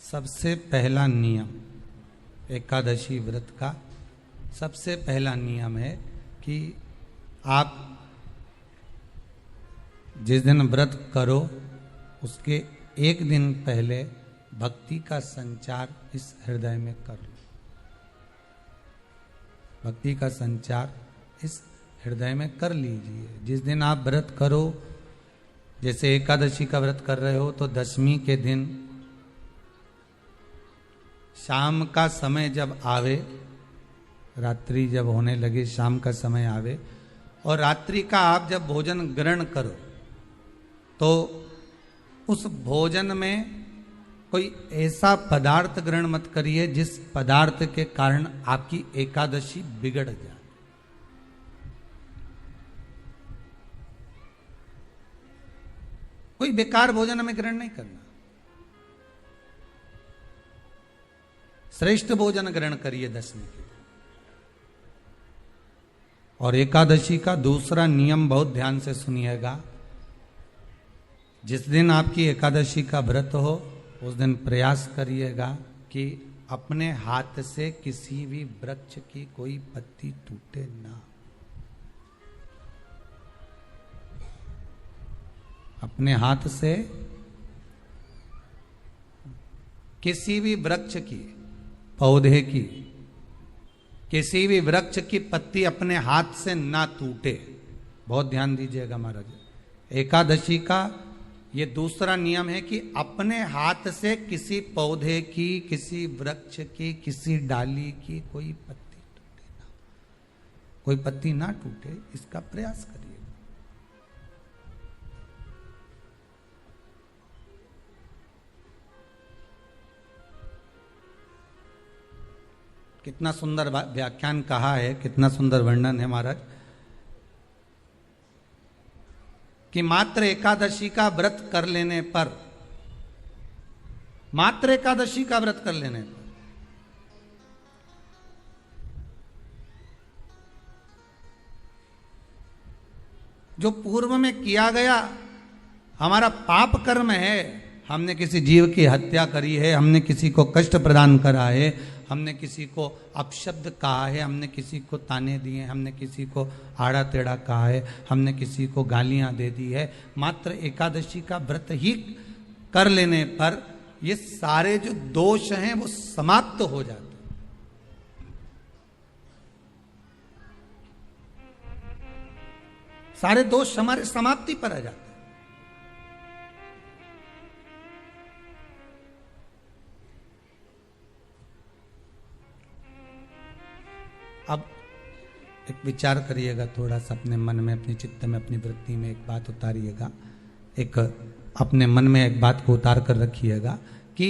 सबसे पहला नियम एकादशी व्रत का सबसे पहला नियम है कि आप जिस दिन व्रत करो उसके एक दिन पहले भक्ति का संचार इस हृदय में कर लो। भक्ति का संचार इस हृदय में कर लीजिए। जिस दिन आप व्रत करो, जैसे एकादशी का व्रत कर रहे हो तो दशमी के दिन शाम का समय जब आवे, रात्रि जब होने लगे, शाम का समय आवे और रात्रि का आप जब भोजन ग्रहण करो तो उस भोजन में कोई ऐसा पदार्थ ग्रहण मत करिए जिस पदार्थ के कारण आपकी एकादशी बिगड़ जाए। कोई बेकार भोजन में ग्रहण नहीं करना, श्रेष्ठ भोजन ग्रहण करिए दशमी के। और एकादशी का दूसरा नियम बहुत ध्यान से सुनिएगा। जिस दिन आपकी एकादशी का व्रत हो उस दिन प्रयास करिएगा कि अपने हाथ से किसी भी वृक्ष की कोई पत्ती टूटे ना। अपने हाथ से किसी भी वृक्ष की, पौधे की, किसी भी वृक्ष की पत्ती अपने हाथ से ना टूटे। बहुत ध्यान दीजिएगा महाराज। एकादशी का ये दूसरा नियम है कि अपने हाथ से किसी पौधे की, किसी वृक्ष की, किसी डाली की कोई पत्ती टूटे ना, कोई पत्ती ना टूटे, इसका प्रयास करिए। कितना सुंदर व्याख्यान कहा है, कितना सुंदर वर्णन है महाराज कि मात्र एकादशी का व्रत कर लेने पर, मात्र एकादशी का व्रत कर लेने पर जो पूर्व में किया गया हमारा पाप कर्म है, हमने किसी जीव की हत्या करी है, हमने किसी को कष्ट प्रदान करा है, हमने किसी को अपशब्द कहा है, हमने किसी को ताने दिए, हमने किसी को आड़ा टेढ़ा कहा है, हमने किसी को गालियां दे दी है, मात्र एकादशी का व्रत ही कर लेने पर ये सारे जो दोष हैं वो समाप्त हो जाते हैं। सारे दोष हमारे समाप्ति पर आ जाते हैं। अब एक विचार करिएगा थोड़ा सा अपने मन में, अपने चित्त में, अपनी वृत्ति में एक बात उतारिएगा। एक अपने मन में एक बात को उतार कर रखिएगा कि